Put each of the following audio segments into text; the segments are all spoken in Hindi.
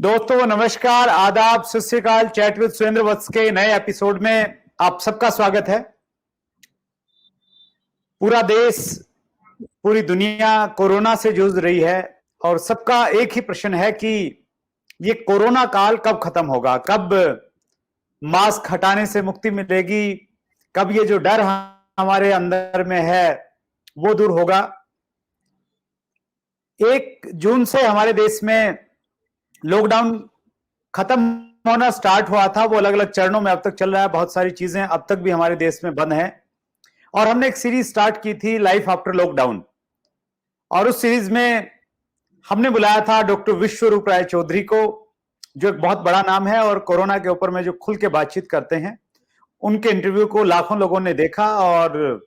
दोस्तों नमस्कार, आदाब, सत श्री अकाल। चैट विद सुरेंद्र वत्स के नए एपिसोड में आप सबका स्वागत है। पूरा देश, पूरी दुनिया कोरोना से जूझ रही है और सबका एक ही प्रश्न है कि ये कोरोना काल कब खत्म होगा, कब मास्क हटाने से मुक्ति मिलेगी, कब ये जो डर हमारे अंदर में है वो दूर होगा। 1 जून से हमारे देश में लॉकडाउन खत्म होना स्टार्ट हुआ था। वो अलग अलग चरणों में अब तक चल रहा है। बहुत सारी चीजें अब तक भी हमारे देश में बंद हैं और हमने एक सीरीज स्टार्ट की थी, लाइफ आफ्टर लॉकडाउन, और उस सीरीज में हमने बुलाया था डॉक्टर विश्वरूप राय चौधरी को, जो एक बहुत बड़ा नाम है और कोरोना के ऊपर में जो खुल के बातचीत करते हैं। उनके इंटरव्यू को लाखों लोगों ने देखा और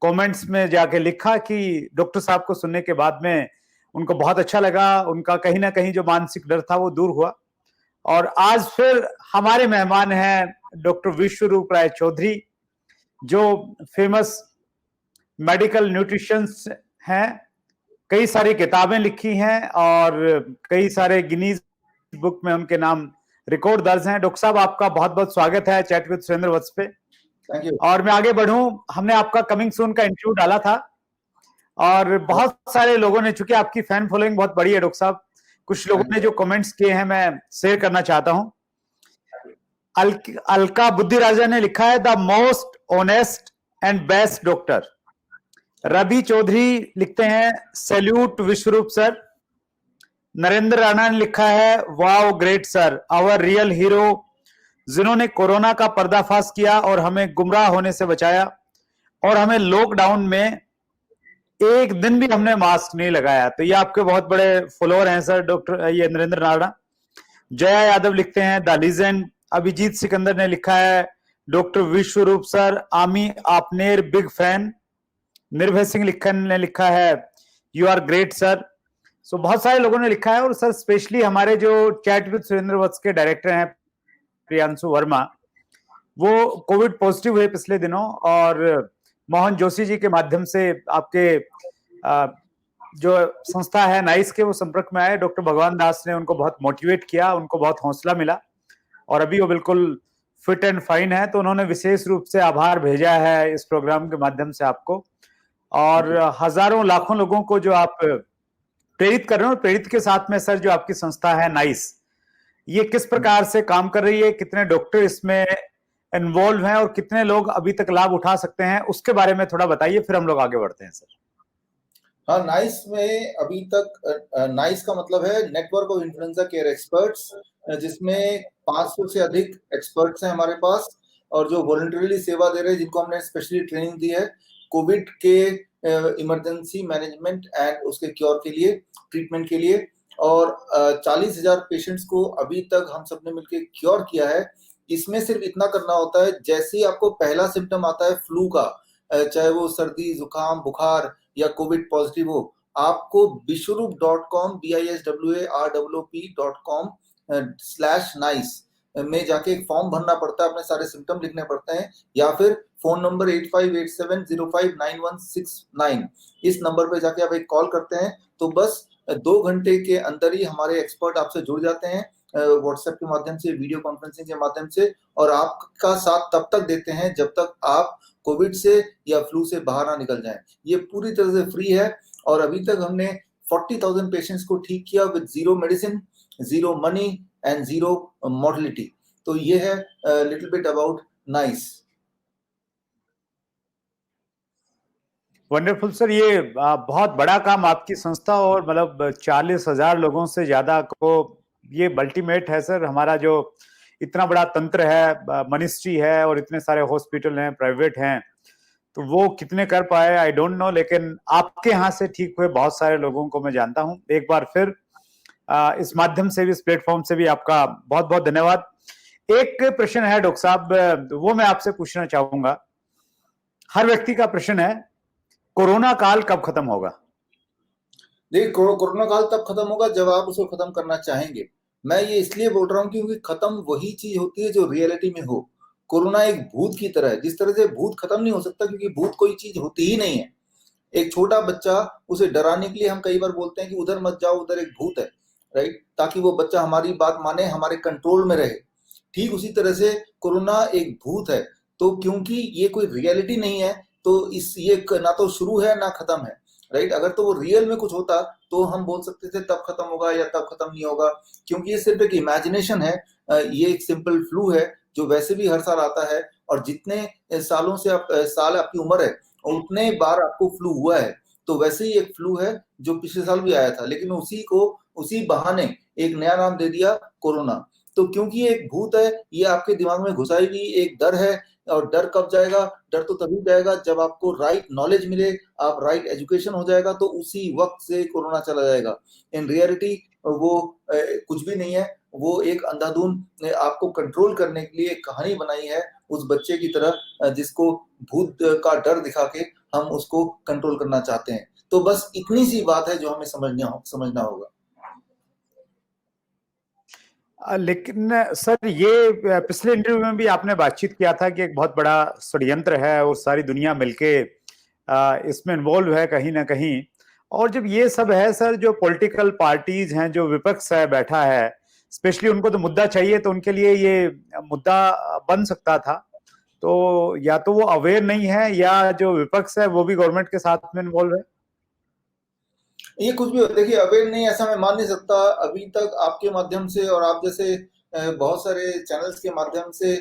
कमेंट्स में जाके लिखा कि डॉक्टर साहब को सुनने के बाद में उनको बहुत अच्छा लगा, उनका कहीं ना कहीं जो मानसिक डर था वो दूर हुआ। और आज फिर हमारे मेहमान हैं डॉक्टर विश्वरूप राय चौधरी, जो फेमस मेडिकल न्यूट्रिशंस हैं, कई सारी किताबें लिखी हैं और कई सारे गिनीज बुक में उनके नाम रिकॉर्ड दर्ज हैं। डॉक्टर साहब, आपका बहुत बहुत स्वागत है चैट विद सुरेंद्र वत्स पे। Thank you. और मैं आगे बढ़ूं, हमने आपका कमिंग सून का इंटरव्यू डाला था और बहुत सारे लोगों ने, चूंकि आपकी फैन फॉलोइंग बहुत बड़ी है डॉक्टर साहब, कुछ लोगों ने जो कमेंट्स किए हैं मैं शेयर करना चाहता हूं। अलका बुद्धि राजा ने लिखा है, the most honest and best doctor. Ravi Chaudhary लिखते हैं, सैल्यूट विश्वरूप सर। नरेंद्र राणा ने लिखा है, wow great sir, our real hero, जिन्होंने कोरोना का पर्दाफाश किया और हमें गुमराह होने से बचाया और हमें लॉकडाउन में एक दिन भी हमने मास्क नहीं लगाया। तो ये आपके बहुत बड़े फॉलोअर हैं सर, डॉक्टर ये नरेंद्र राणा। जया यादव लिखते हैं, द लीजेंड। अभिजीत सिकंदर ने लिखा है, डॉक्टर विश्वरूप सर, आमी आपनेर बिग फैन। निर्भय सिंह ने लिखा है, यू आर ग्रेट सर। सो बहुत सारे लोगों ने लिखा है। और सर स्पेशली हमारे जो चैट विद सुरेंद्र वत्स के डायरेक्टर हैं प्रियांशु वर्मा, वो कोविड पॉजिटिव हुए पिछले दिनों और मोहन जोशी जी के माध्यम से आपके जो संस्था है नाइस के, वो संपर्क में आए। डॉक्टर भगवान दास ने उनको बहुत मोटिवेट किया, उनको बहुत हौसला मिला और अभी वो बिल्कुल फिट एंड फाइन है। तो उन्होंने विशेष रूप से आभार भेजा है इस प्रोग्राम के माध्यम से आपको। और हजारों लाखों लोगों को जो आप प्रेरित कर रहे हो, प्रेरित के साथ में सर जो आपकी संस्था है नाइस, ये किस प्रकार से काम कर रही है, कितने डॉक्टर इसमें इन्वॉल्व हैं और कितने लोग अभी तक लाभ उठा सकते हैं, उसके बारे में थोड़ा बताइए, फिर हम लोग आगे बढ़ते हैं सर। हाँ, नाइस में अभी तक नाइस का मतलब है network of influenza care experts, जिसमें 500 से अधिक एक्सपर्ट्स हैं हमारे पास और जो वॉलंटरीली सेवा दे रहे हैं, जिनको हमने स्पेशली ट्रेनिंग दी है कोविड के इमरजेंसी मैनेजमेंट एंड उसके क्योर के लिए, ट्रीटमेंट के लिए। और 40,000 पेशेंट्स को अभी तक हम सबने मिलकर क्योर किया है। इसमें सिर्फ इतना करना होता है, जैसे ही आपको पहला सिम्टम आता है फ्लू का, चाहे वो सर्दी, जुकाम, बुखार या कोविड पॉजिटिव हो, आपको biswarup.com biswarup.com/nice में जाके एक फॉर्म भरना पड़ता है, अपने सारे सिम्टम लिखने पड़ते हैं, या फिर फोन नंबर 8587059169, इस नंबर पे जाके आप एक कॉल करते हैं तो बस 2 घंटे के अंदर ही हमारे एक्सपर्ट आपसे जुड़ जाते हैं व्हाट्सएप के माध्यम से, वीडियो कॉन्फ्रेंसिंग के माध्यम से, और आपका साथ तब तक देते हैं जब तक आप कोविड से या फ्लू से बाहर ना निकल जाएं। ये पूरी तरह से फ्री है और अभी तक हमने 40,000 पेशेंट्स को ठीक किया with zero medicine, zero money and zero mortality. तो ये है little bit about nice. Wonderful sir, ये बहुत बड़ा काम आपकी संस्था और मतलब 40,000 लोगों से ज्यादा को, ये अल्टीमेट है सर। हमारा जो इतना बड़ा तंत्र है, मिनिस्ट्री है और इतने सारे हॉस्पिटल हैं, प्राइवेट हैं, तो वो कितने कर पाए आई डोंट नो, लेकिन आपके यहाँ से ठीक हुए बहुत सारे लोगों को मैं जानता हूँ। एक बार फिर इस माध्यम से भी, इस प्लेटफॉर्म से भी आपका बहुत बहुत धन्यवाद। एक प्रश्न है डॉक्टर साहब, वो मैं आपसे पूछना चाहूंगा। हर व्यक्ति का प्रश्न है, कोरोना काल कब खत्म होगा? देखिए, कोरोना काल तब खत्म होगा जब आप उसको खत्म करना चाहेंगे। मैं ये इसलिए बोल रहा हूँ क्योंकि खत्म वही चीज होती है जो रियलिटी में हो। कोरोना एक भूत की तरह है, जिस तरह से भूत खत्म नहीं हो सकता क्योंकि भूत कोई चीज होती ही नहीं है। एक छोटा बच्चा, उसे डराने के लिए हम कई बार बोलते हैं कि उधर मत जाओ, उधर एक भूत है। राइट, ताकि वो बच्चा हमारी बात माने, हमारे कंट्रोल में रहे। ठीक उसी तरह से कोरोना एक भूत है, तो क्योंकि ये कोई रियलिटी नहीं है, तो ये ना तो शुरू है ना खत्म है, राइट। अगर तो वो रियल में कुछ होता तो हम बोल सकते थे तब खत्म होगा या तब खत्म नहीं होगा, क्योंकि ये सिर्फ एक इमेजिनेशन है। ये एक सिंपल फ्लू है जो वैसे भी हर साल आता है, और जितने सालों से साल आपकी उम्र है उतने बार आपको फ्लू हुआ है। तो वैसे ही एक फ्लू है जो पिछले साल भी आया था, लेकिन उसी बहाने एक नया नाम दे दिया, कोरोना। तो क्योंकि ये एक भूत है, ये आपके दिमाग में घुसाई हुई एक डर है, और डर कब जाएगा? डर तो तभी जाएगा जब आपको राइट नॉलेज मिले, आप राइट एजुकेशन हो जाएगा, तो उसी वक्त से कोरोना चला जाएगा। इन रियलिटी वो कुछ भी नहीं है, वो एक अंधाधुन ने आपको कंट्रोल करने के लिए एक कहानी बनाई है, उस बच्चे की तरह जिसको भूत का डर दिखा के हम उसको कंट्रोल करना चाहते हैं। तो बस इतनी सी बात है जो हमें समझना होगा। लेकिन सर, ये पिछले इंटरव्यू में भी आपने बातचीत किया था कि एक बहुत बड़ा षड्यंत्र है और सारी दुनिया मिलके इसमें इन्वॉल्व है कहीं ना कहीं। और जब ये सब है सर, जो पॉलिटिकल पार्टीज हैं, जो विपक्ष है बैठा है, स्पेशली उनको तो मुद्दा चाहिए, तो उनके लिए ये मुद्दा बन सकता था। तो या तो वो अवेयर नहीं है, या जो विपक्ष है वो भी गवर्नमेंट के साथ में इन्वॉल्व है। ये कुछ भी देखिए, अवेयर नहीं ऐसा मैं मान नहीं सकता। अभी तक आपके माध्यम से और आप जैसे बहुत सारे चैनल्स के माध्यम से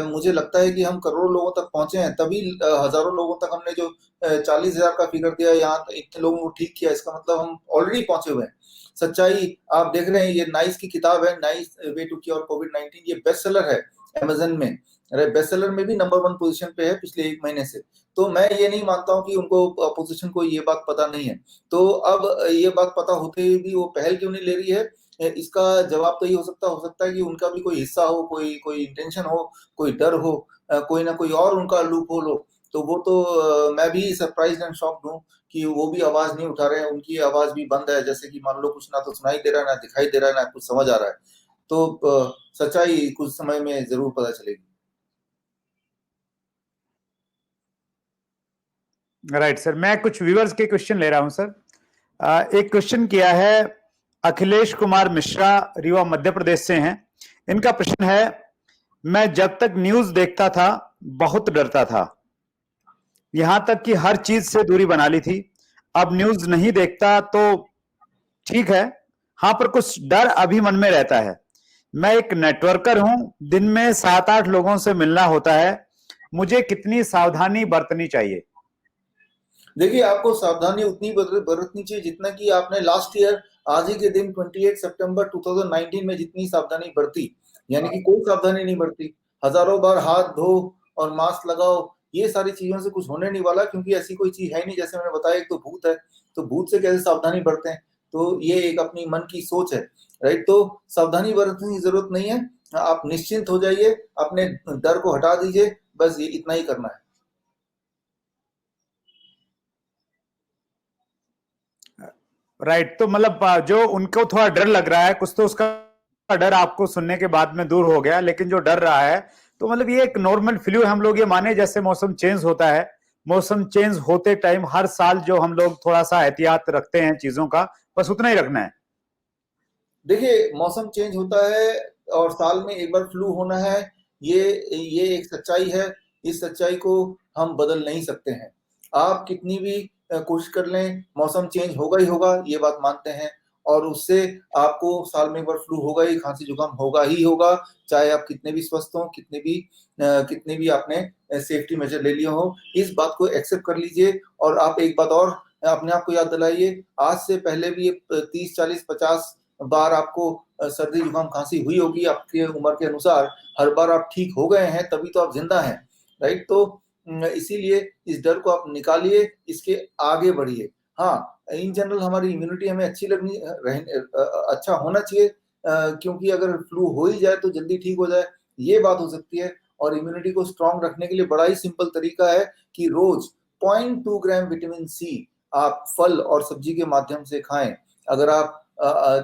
मुझे लगता है कि हम करोड़ों लोगों तक पहुंचे हैं, तभी हजारों लोगों तक हमने जो 40,000 का फिगर दिया, यहाँ इतने लोगों को ठीक किया, इसका मतलब हम ऑलरेडी पहुंचे हुए हैं। सच्चाई आप देख रहे हैं, ये नाइस की किताब है, नाइस वे टू क्योर कोविड-19, ये बेस्ट सेलर है अमेजन में। अरे बेस्ट सेलर में भी नंबर 1 पोजीशन पे है पिछले 1 महीने से। तो मैं ये नहीं मानता हूँ कि उनको अपोजिशन को ये बात पता नहीं है। तो अब ये बात पता होते हुए भी वो पहल क्यों नहीं ले रही है? इसका जवाब तो ये हो सकता है कि उनका भी कोई हिस्सा हो, कोई इंटेंशन हो, कोई डर हो, कोई ना कोई और उनका लूप होल हो। तो वो तो मैं भी सरप्राइज्ड एंड शॉक्ड हूँ कि वो भी आवाज नहीं उठा रहे हैं, उनकी आवाज भी बंद है, जैसे कि मान लो कुछ ना तो सुनाई दे रहा है, ना दिखाई दे रहा है, ना कुछ समझ आ रहा है। तो सच्चाई कुछ समय में जरूर पता चलेगी। राइट सर, मैं कुछ व्यूअर्स के क्वेश्चन ले रहा हूं सर। एक क्वेश्चन किया है अखिलेश कुमार मिश्रा, रीवा मध्य प्रदेश से हैं। इनका प्रश्न है, मैं जब तक न्यूज देखता था बहुत डरता था, यहां तक कि हर चीज से दूरी बना ली थी। अब न्यूज नहीं देखता तो ठीक है, हाँ, पर कुछ डर अभी मन में रहता है। मैं एक नेटवर्कर हूं, दिन में 7-8 लोगों से मिलना होता है, मुझे कितनी सावधानी बरतनी चाहिए? देखिए, आपको सावधानी उतनी बरतनी चाहिए जितना कि आपने लास्ट ईयर आज ही के दिन 28 सितंबर 2019 में जितनी सावधानी बरती, यानी कि कोई सावधानी नहीं बरती। हजारों बार हाथ धो और मास्क लगाओ, ये सारी चीजों से कुछ होने नहीं वाला, क्योंकि ऐसी कोई चीज है नहीं। जैसे मैंने बताया, एक तो भूत है, तो भूत से कैसे सावधानी बरतें? तो ये एक अपनी मन की सोच है, राइट। तो सावधानी बरतने की जरूरत नहीं है, आप निश्चिंत हो जाइए, अपने डर को हटा दीजिए, बस ये इतना ही करना है। राइट, तो मतलब जो उनको थोड़ा डर लग रहा है, कुछ तो उसका डर आपको सुनने के बाद में दूर हो गया, लेकिन जो डर रहा है, तो मतलब ये एक नॉर्मल फ्लू है। हम लोग ये माने जैसे मौसम चेंज होता है, मौसम चेंज होते टाइम हर साल जो हम लोग थोड़ा सा एहतियात रखते हैं चीजों का, बस उतना ही रखना है। देखिए, मौसम चेंज होता है और साल में एक बार फ्लू होना है, ये एक सच्चाई है। इस सच्चाई को हम बदल नहीं सकते हैं। आप कितनी भी कोशिश कर लें, मौसम चेंज होगा ही होगा, ये बात मानते हैं, और उससे आपको साल में एक बार फ्लू होगा ही, खांसी जुकाम होगा ही होगा, चाहे आप कितने भी स्वस्थ हों, कितने भी आपने सेफ्टी मेजर ले लिए हो। इस बात को एक्सेप्ट कर लीजिए। और आप एक बात और अपने आप को याद दिलाइए, आज से पहले भी 30, 40, 50 बार आपको सर्दी जुकाम खांसी हुई होगी आपके उम्र के अनुसार। हर बार आप ठीक हो गए हैं, तभी तो आप जिंदा हैं, राइट। तो इसीलिए इस डर को आप निकालिए, इसके आगे बढ़िए। हाँ, इन जनरल हमारी इम्यूनिटी हमें अच्छी अच्छा होना चाहिए, क्योंकि अगर फ्लू हो ही जाए तो जल्दी ठीक हो जाए, ये बात हो सकती है। और इम्यूनिटी को स्ट्रांग रखने के लिए बड़ा ही सिंपल तरीका है कि रोज 0.2 ग्राम विटामिन सी आप फल और सब्जी के माध्यम से खाएं। अगर आप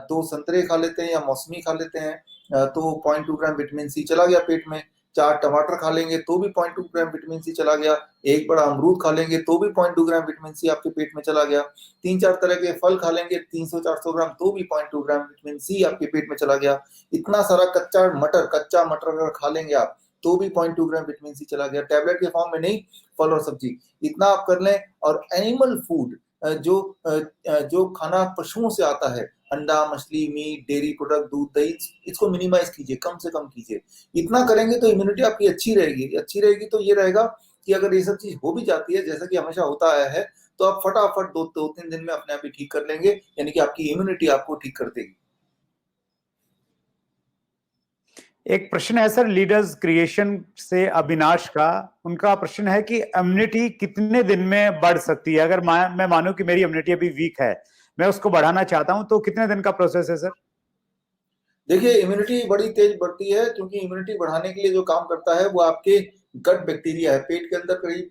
2 संतरे खा लेते हैं या मौसमी खा लेते हैं, तो 0.2 ग्राम विटामिन सी चला गया पेट में। 4 टमाटर खा लेंगे तो भी 0.2 ग्राम विटामिन सी चला गया, एक बड़ा अमरूद खा लेंगे तो भी 0.2 ग्राम विटामिन सी आपके पेट में चला गया, 3-4 तरह के फल खा लेंगे 300-400 ग्राम तो भी 0.2 ग्राम विटामिन सी आपके पेट में चला गया, इतना सारा कच्चा मटर अगर खा लेंगे आप तो भी 0.2 ग्राम विटामिन सी चला गया, टैबलेट के फॉर्म में नहीं, फल और सब्जी, इतना आप कर लें। और एनिमल फूड जो खाना पशुओं से आता है, अंडा, मछली, मीट, डेयरी प्रोडक्ट, दूध, दही, इसको मिनिमाइज कीजिए, कम से कम कीजिए। इतना करेंगे तो इम्यूनिटी आपकी अच्छी रहेगी तो ये रहेगा कि अगर ये सब चीज हो भी जाती है, जैसा कि हमेशा होता आया है, तो आप फटाफट 2-3 दिन में अपने आप ही ठीक कर लेंगे, यानी कि आपकी इम्यूनिटी आपको ठीक कर देगी। एक प्रश्न है सर लीडर्स क्रिएशन से अविनाश का, उनका प्रश्न है कि इम्यूनिटी कितने दिन में बढ़ सकती है? अगर मैं मानूं कि मेरी इम्यूनिटी अभी वीक है, मैं उसको बढ़ाना चाहता हूं, तो कितने दिन का प्रोसेस है सर? देखिए, इम्यूनिटी बड़ी तेज बढ़ती है, क्योंकि इम्यूनिटी बढ़ाने के लिए जो काम करता है वो आपके गट बैक्टीरिया है। पेट के अंदर करीब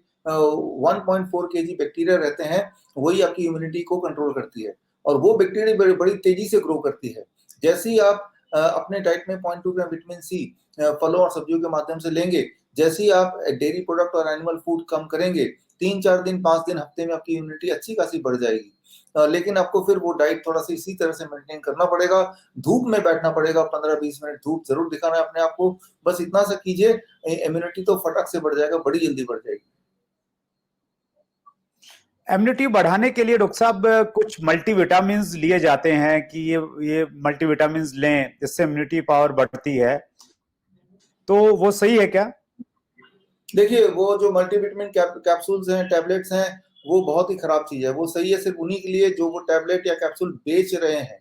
1.4 केजी बैक्टीरिया रहते हैं, वही आपकी इम्यूनिटी को कंट्रोल करती है, और वो बैक्टीरिया बड़ी तेजी से ग्रो करती है। जैसे ही आप अपने डाइट में 0.2 ग्राम विटामिन सी फलों और सब्जियों के माध्यम से लेंगे, जैसे ही आप डेयरी प्रोडक्ट और एनिमल फूड कम करेंगे, 3-4 दिन, 5 दिन, हफ्ते में आपकी इम्यूनिटी अच्छी खासी बढ़ जाएगी। लेकिन आपको फिर वो डाइट थोड़ा सा इसी तरह से मेंटेन करना पड़ेगा, धूप में बैठना पड़ेगा, 15-20 मिनट धूप जरूर दिखाना है अपने आप को, बस इतना सा कीजिए, इम्यूनिटी तो फटक से बढ़ जाएगा, बड़ी जल्दी बढ़ जाएगी। इम्यूनिटी बढ़ाने के लिए डॉक्टर साहब कुछ मल्टीविटामिन लिए जाते हैं कि ये मल्टीविटामिन लें, जिससे इम्यूनिटी पावर बढ़ती है, तो वो सही है क्या? देखिए, वो जो मल्टीविटामिन कैप्सूल्स हैं, टैबलेट्स हैं, वो बहुत ही खराब चीज है। वो सही है सिर्फ उन्हीं के लिए जो वो टैबलेट या कैप्सूल बेच रहे हैं,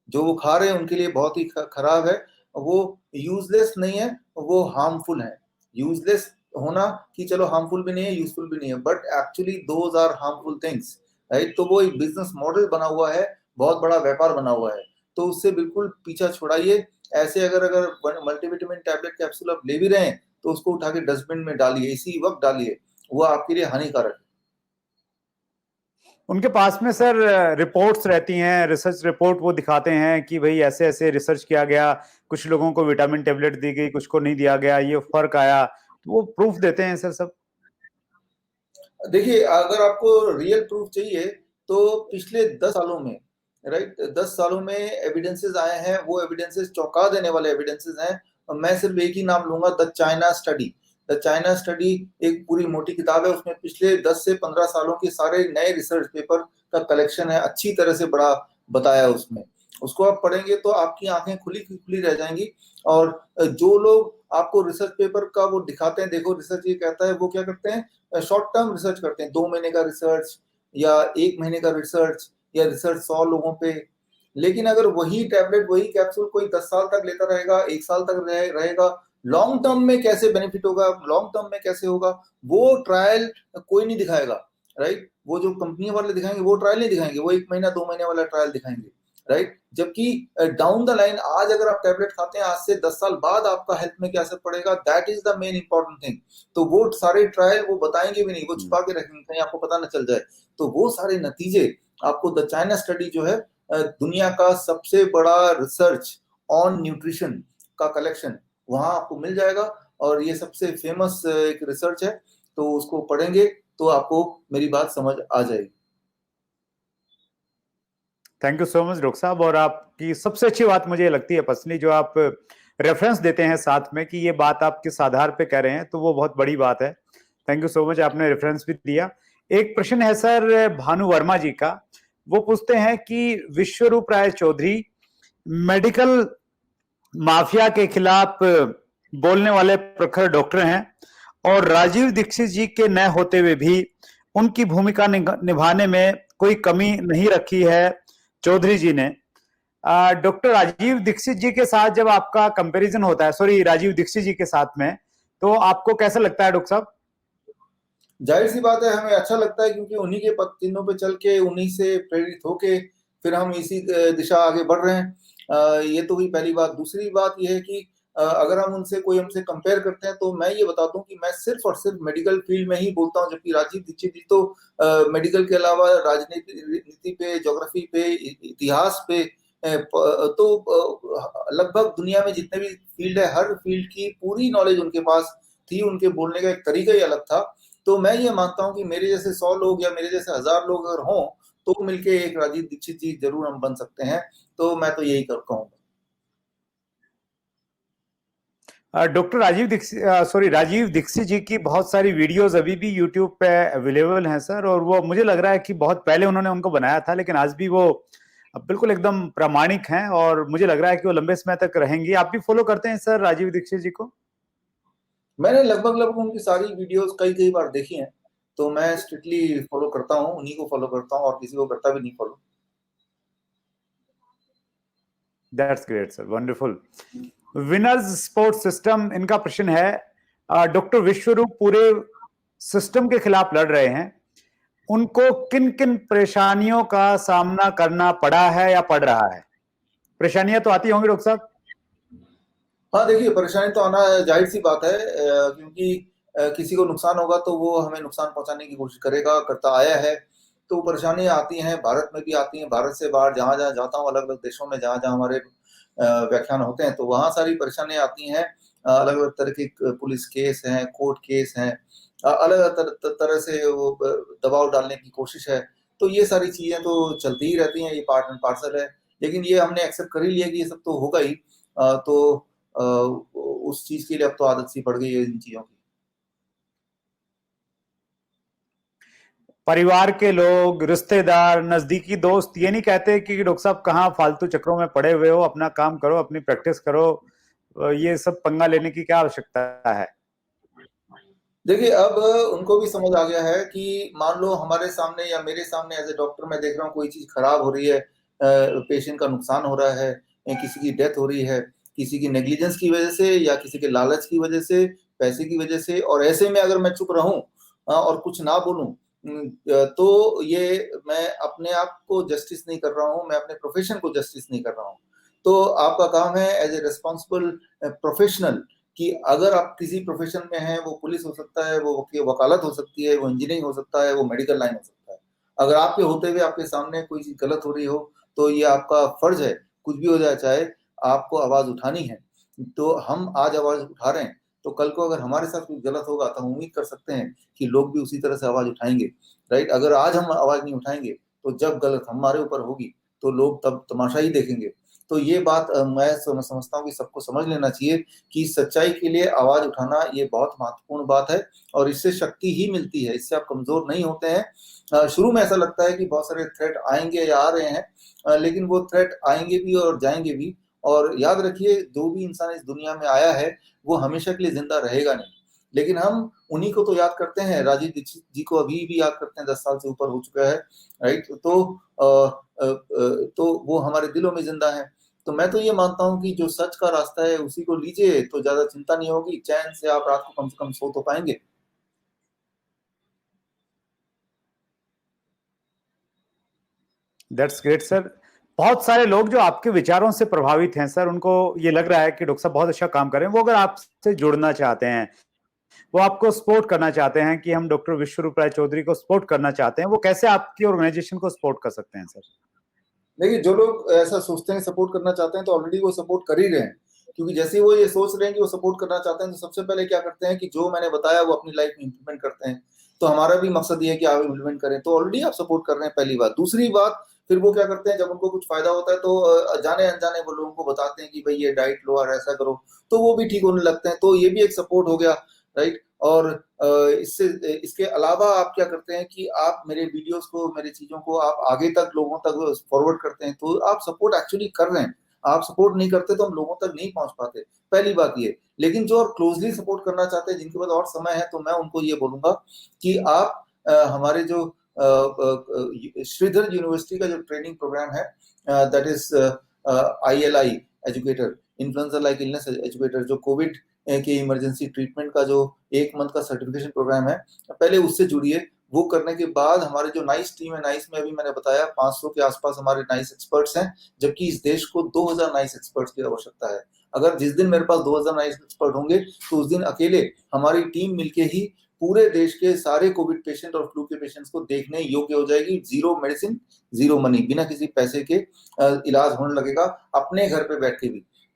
जो वो खा रहे हैं उनके लिए बहुत ही खराब है। वो यूजलेस नहीं है, वो हार्मफुल है। यूजलेस होना कि चलो हार्मफुल भी नहीं है, यूजफुल भी नहीं है, but actually those are harmful things, right? तो वो एक बिजनेस मॉडल बना हुआ है, बहुत बड़ा व्यापार बना हुआ है, तो उससे बिल्कुल पीछा छुड़ाइए। ऐसे अगर मल्टीविटामिन टैबलेट कैप्सूल आप ले भी रहे हैं, तो उसको उठा के डस्टबिन में डालिए, इसी वक्त डालिए, वो आपके लिए हानिकारक है। उनके पास में सर रिपोर्ट्स रहती हैं, रिसर्च रिपोर्ट वो दिखाते हैं कि भाई ऐसे ऐसे रिसर्च किया गया, कुछ लोगों को विटामिन टेबलेट दी गई, कुछ को नहीं दिया गया, ये फर्क आया, तो वो प्रूफ देते हैं सर सब। देखिए, अगर आपको रियल प्रूफ चाहिए तो पिछले 10 सालों में, राइट, 10 सालों में एविडेंसेस आए हैं, वो एविडेंसेस चौंका देने वाले एविडेंसेस हैं। मैं सिर्फ एक ही नाम लूंगा, the China study. The China study एक पूरी मोटी किताब है, उसमें पिछले 10 से 15 सालों के सारे नए रिसर्च पेपर का कलेक्शन है, अच्छी तरह से बड़ा बताया उसमें। उसको आप पढ़ेंगे तो आपकी आंखें खुली खुली रह जाएंगी। और जो लोग आपको रिसर्च पेपर का वो दिखाते हैं, देखो रिसर्च ये कहता है, वो क्या करते हैं, शॉर्ट टर्म रिसर्च करते हैं, 2 महीने का रिसर्च या 1 महीने का रिसर्च, या रिसर्च 100 लोगों पे। लेकिन अगर वही टैबलेट, वही कैप्सूल कोई 10 साल तक लेता रहेगा, 1 साल तक रहेगा, लॉन्ग टर्म में कैसे बेनिफिट होगा, लॉन्ग टर्म में कैसे होगा, वो ट्रायल कोई नहीं दिखाएगा, राइट? वो जो कंपनी वाले दिखाएंगे वो ट्रायल नहीं दिखाएंगे, वो 1 महीना 2 महीने वाला ट्रायल दिखाएंगे, राइट? जबकि डाउन द लाइन, आज अगर आप टैबलेट खाते हैं, आज से 10 साल बाद आपका हेल्थ में क्या असर पड़ेगा, that is the main important thing. तो वो सारे ट्रायल वो बताएंगे भी नहीं, वो छुपा के रखेंगे कहीं आपको पता ना चल जाए। तो वो सारे नतीजे आपको द चाइना स्टडी जो है, दुनिया का सबसे बड़ा रिसर्च ऑन न्यूट्रिशन का कलेक्शन, वहां आपको मिल जाएगा, और ये सबसे फेमस एक रिसर्च है, तो उसको पढ़ेंगे तो आपको मेरी बात समझ आ जाएगी। Thank you so much doctor साहब। और आपकी सबसे अच्छी बात मुझे लगती है पर्सनली, जो आप रेफरेंस देते हैं साथ में कि ये बात आप किस आधार पे कह रहे हैं, तो वो बहुत बड़ी बात है। थैंक यू सो मच, आपने रेफरेंस भी दिया। एक प्रश्न है सर भानु वर्मा जी का, वो पूछते हैं कि विश्वरूप राय चौधरी मेडिकल माफिया के खिलाफ बोलने वाले प्रखर डॉक्टर हैं, और राजीव दीक्षित जी के न होते हुए भी उनकी भूमिका निभाने में कोई कमी नहीं रखी है चौधरी जी ने। डॉक्टर राजीव दीक्षित जी के साथ जब आपका कंपैरिजन होता है, सॉरी राजीव दीक्षित जी के साथ में, तो आपको कैसा लगता है डॉक्टर साहब? जाहिर सी बात है, हमें अच्छा लगता है, क्योंकि उन्हीं के पद चिन्हों पे चल के, उन्हीं से प्रेरित होके फिर हम इसी दिशा आगे बढ़ रहे हैं। ये तो हुई पहली बात। दूसरी बात ये है कि अगर हम हमसे कंपेयर करते हैं, तो मैं ये बताता हूँ कि मैं सिर्फ और सिर्फ मेडिकल फील्ड में ही बोलता हूँ, जबकि राजीव दीक्षित जी तो मेडिकल के अलावा राजनीति पे, ज्योग्राफी पे, इतिहास पे, तो लगभग दुनिया में जितने भी फील्ड है, हर फील्ड की पूरी नॉलेज उनके पास थी, उनके बोलने का एक तरीका ही अलग था। तो मैं ये मानता हूँ कि मेरे जैसे 100 लोग या मेरे जैसे 1000 लोग अगर हों तो मिलके एक राजीव दीक्षित जी जरूर हम बन सकते हैं। तो मैं तो यही कहूँगा। डॉक्टर राजीव दीक्षित जी की बहुत सारी वीडियोस अभी भी यूट्यूब पे अवेलेबल हैं सर, और वो मुझे लग रहा है कि बहुत पहले उन्होंने उनको बनाया था, लेकिन आज भी वो बिल्कुल एकदम प्रामाणिक हैं और मुझे लग रहा है कि वो लंबे समय तक रहेंगी। आप भी फॉलो करते हैं सर राजीव दीक्षित जी को? मैंने लगभग उनकी सारी वीडियोस कई बार देखी हैं, तो मैं स्ट्रिक्टली फॉलो करता हूँ, उन्हीं को फॉलो करता हूँ और किसी को करता भी नहीं follow. That's great sir, wonderful. Winners sports system, इनका प्रश्न है, डॉक्टर विश्वरूप पूरे सिस्टम के खिलाफ लड़ रहे हैं, उनको किन किन परेशानियों का सामना करना पड़ा है या पड़ रहा है? परेशानियां तो आती होंगी डॉक्टर साहब। हाँ देखिए, परेशानी तो आना जाहिर सी बात है, क्योंकि किसी को नुकसान होगा तो वो हमें नुकसान पहुंचाने की कोशिश करेगा, करता आया है। तो परेशानियां आती हैं, भारत में भी आती हैं, भारत से बाहर जहां जहां जाता हूँ, अलग अलग देशों में जहां जहां हमारे व्याख्यान होते हैं, तो वहां सारी परेशानियां आती हैं। अलग अलग तरह के पुलिस केस हैं, कोर्ट केस हैं, अलग अलग तरह से वो दबाव डालने की कोशिश है। तो ये सारी चीजें तो चलती ही रहती हैं, ये पार्ट एंड पार्सल है। लेकिन ये हमने एक्सेप्ट कर ही लिया कि ये सब तो होगा ही। तो उस चीज के लिए अब तो आदत सी पड़ गई है इन चीजों की। परिवार के लोग, रिश्तेदार, नजदीकी दोस्त ये नहीं कहते कि डॉक्टर साहब कहाँ फालतू चक्रों में पड़े हुए हो, अपना काम करो, अपनी प्रैक्टिस करो, ये सब पंगा लेने की क्या आवश्यकता है? देखिए, अब उनको भी समझ आ गया है कि मान लो हमारे सामने या मेरे सामने एज ए डॉक्टर मैं देख रहा हूँ कोई चीज खराब हो रही है, पेशेंट का नुकसान हो रहा है, किसी की डेथ हो रही है, किसी की नेग्लिजेंस की वजह से या किसी के लालच की वजह से, पैसे की वजह से, और ऐसे में अगर मैं चुप रहूं और कुछ ना बोलूं, तो ये मैं अपने आप को जस्टिस नहीं कर रहा हूं, मैं अपने प्रोफेशन को जस्टिस नहीं कर रहा हूं। तो आपका काम है एज ए रिस्पॉन्सिबल प्रोफेशनल कि अगर आप किसी प्रोफेशन में हैं, वो पुलिस हो सकता है, वो वकालत हो सकती है, वो इंजीनियरिंग हो सकता है, वो मेडिकल लाइन हो सकता है। अगर आपके होते हुए आपके सामने कोई चीज गलत हो रही हो, तो ये आपका फर्ज है, कुछ भी हो जाए चाहे, आपको आवाज उठानी है। तो हम आज आवाज उठा रहे हैं, तो कल को अगर हमारे साथ कुछ गलत होगा तो हम उम्मीद कर सकते हैं कि लोग भी उसी तरह से आवाज उठाएंगे। राइट? अगर आज हम आवाज नहीं उठाएंगे तो जब गलत हमारे ऊपर होगी तो लोग तब तमाशा ही देखेंगे। तो ये बात मैं समझता हूँ कि सबको समझ लेना चाहिए कि सच्चाई के लिए आवाज उठाना ये बहुत महत्वपूर्ण बात है, और इससे शक्ति ही मिलती है, इससे आप कमजोर नहीं होते हैं। शुरू में ऐसा लगता है कि बहुत सारे थ्रेट आएंगे या आ रहे हैं, लेकिन वो थ्रेट आएंगे भी और जाएंगे भी। और याद रखिए, जो भी इंसान इस दुनिया में आया है वो हमेशा के लिए जिंदा रहेगा नहीं, लेकिन हम उन्हीं को तो याद करते हैं। राजीव दीक्षित जी को अभी भी याद करते हैं, 10 साल से ऊपर हो चुका है। राइट? तो वो हमारे दिलों में जिंदा है। तो मैं तो ये मानता हूँ कि जो सच का रास्ता है उसी को लीजिए, तो ज्यादा चिंता नहीं होगी, चैन से आप रात को कम से कम सो तो पाएंगे। That's great sir. बहुत सारे लोग जो आपके विचारों से प्रभावित हैं सर, उनको ये लग रहा है कि डॉक्टर साहब बहुत अच्छा काम कर रहे हैं, वो अगर आपसे जुड़ना चाहते हैं, वो आपको सपोर्ट करना चाहते हैं कि हम डॉक्टर विश्वरूप राय चौधरी को सपोर्ट करना चाहते हैं, वो कैसे आपकी ऑर्गेनाइजेशन को सपोर्ट कर सकते हैं सर? देखिए, जो लोग ऐसा सोचते हैं, सपोर्ट करना चाहते हैं, तो ऑलरेडी वो सपोर्ट कर ही रहे हैं। क्योंकि जैसे ही वो ये सोच रहे हैं कि वो सपोर्ट करना चाहते हैं, तो सबसे पहले क्या करते हैं कि जो मैंने बताया वो अपनी लाइफ में इंप्लीमेंट करते हैं। तो हमारा भी मकसद ये है कि आप इंप्लीमेंट करें, तो ऑलरेडी आप सपोर्ट कर रहे हैं, पहली बात। दूसरी बात, फिर वो क्या करते हैं, जब उनको कुछ फायदा होता है तो जाने अनजाने वो लोगों को बताते हैं कि भाई ये डाइट लो और ऐसा करो, तो वो भी ठीक होने लगते हैं। तो ये भी एक सपोर्ट हो गया। राइट? और इससे इसके अलावा आप क्या करते हैं कि आप मेरे वीडियोस को, मेरी चीजों को आप आगे तक लोगों तक फॉरवर्ड करते हैं, तो आप सपोर्ट एक्चुअली कर रहे हैं। आप सपोर्ट नहीं करते तो हम लोगों तक नहीं पहुंच पाते, पहली बात ये। लेकिन जो और क्लोजली सपोर्ट करना चाहते हैं, जिनके पास और समय है, तो मैं उनको ये बोलूंगा कि आप हमारे जो श्रीधर यूनिवर्सिटी का जो ट्रेनिंग प्रोग्राम है, that is ILI educator, influenza like illness educator, जो कोविड के इमरजेंसी ट्रीटमेंट का जो 1 मंथ का सर्टिफिकेशन प्रोग्राम है, पहले उससे जुड़िए। वो करने के बाद हमारे जो नाइस टीम है, नाइस में अभी मैंने बताया 500 के आसपास हमारे नाइस एक्सपर्ट्स हैं, जबकि इस देश को 2000 नाइस एक्सपर्ट्स की आवश्यकता है। अगर जिस दिन मेरे पास 2000 नाइस एक्सपर्ट होंगे, तो उस दिन अकेले हमारी टीम मिलके ही पूरे देश के सारे कोविड पेशेंट और फ्लू के पेशेंट्स को देखने योग्य हो जाएगी। 0 मेडिसिन 0 मनी, बिना किसी पैसे के इलाज होने लगेगा अपने घर पे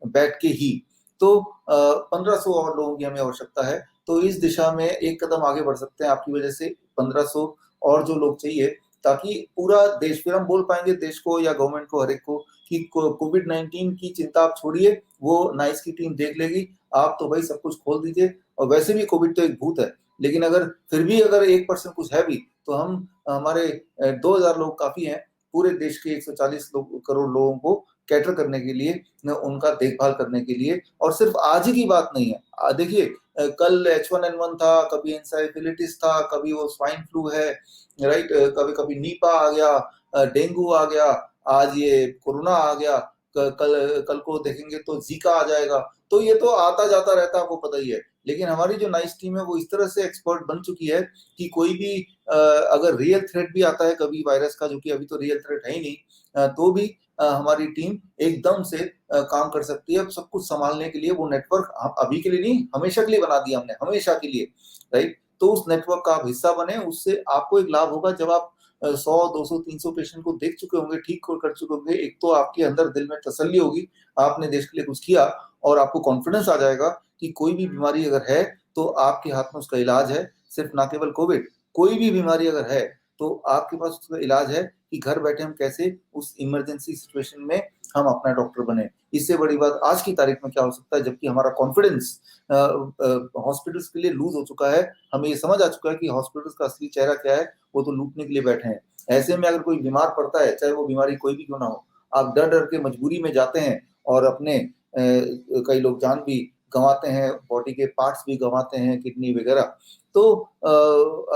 बैठ के ही। तो 1500 और लोगों की हमें आवश्यकता है, तो इस दिशा में एक कदम आगे बढ़ सकते हैं आपकी वजह से। 1500 और जो लोग चाहिए, ताकि पूरा देश, फिर हम बोल पाएंगे देश को या गवर्नमेंट को, हर एक को, कि कोविड-19 की चिंता आप छोड़िए, वो नाइस की टीम देख लेगी। आप तो भाई सब कुछ खोल दीजिए, और वैसे भी कोविड तो एक भूत है, लेकिन अगर फिर भी अगर 1% कुछ है भी, तो हम हमारे 2000 लोग काफी हैं पूरे देश के 140 करोड़ लोगों को कैटर करने के लिए, उनका देखभाल करने के लिए। और सिर्फ आज ही की बात नहीं है, देखिए कल H1N1 था, कभी एंसेफेलाइटिस था, कभी वो स्वाइन फ्लू है, राइट, कभी कभी नीपा आ गया, डेंगू आ गया, आज ये कोरोना आ गया, कल को देखेंगे तो जीका आ जाएगा। तो ये तो आता जाता रहता है, आपको पता ही है। लेकिन हमारी जो नाइस टीम है वो इस तरह से एक्सपर्ट बन चुकी है कि कोई भी अगर रियल थ्रेट भी आता है कभी वायरस का, जो कि अभी तो रियल थ्रेट है ही नहीं, तो भी हमारी टीम एकदम से काम कर सकती है। अब सब कुछ संभालने के लिए वो नेटवर्क अभी के लिए नहीं, हमेशा के लिए बना दिया हमने, हमेशा के लिए, राइट। तो उस नेटवर्क का आप हिस्सा बने, उससे आपको एक लाभ होगा। जब आप 100, 200, 300 पेशेंट को देख चुके होंगे, ठीक कर चुके होंगे, एक तो आपके अंदर दिल में तसल्ली होगी, आपने देश के लिए कुछ किया, और आपको कॉन्फिडेंस आ जाएगा कि कोई भी बीमारी अगर है तो आपके हाथ में उसका इलाज है। सिर्फ ना केवल कोविड, कोई भी बीमारी अगर है तो आपके पास उसका इलाज है, कि घर बैठे हम कैसे उस इमरजेंसी सिचुएशन में हम अपना डॉक्टर बने। इससे बड़ी बात आज की तारीख में क्या हो सकता है, जबकि हमारा कॉन्फिडेंस हॉस्पिटल्स के लिए लूज हो चुका है। हमें ये समझ आ चुका है कि हॉस्पिटल्स का असली चेहरा क्या है, वो तो लूटने के लिए बैठे हैं। ऐसे में अगर कोई बीमार पड़ता है, चाहे वो बीमारी कोई भी क्यों ना हो, आप डर डर के मजबूरी में जाते हैं, और अपने कई लोग जान भी गंवाते हैं, बॉडी के पार्ट्स भी गंवाते हैं, किडनी वगैरह। तो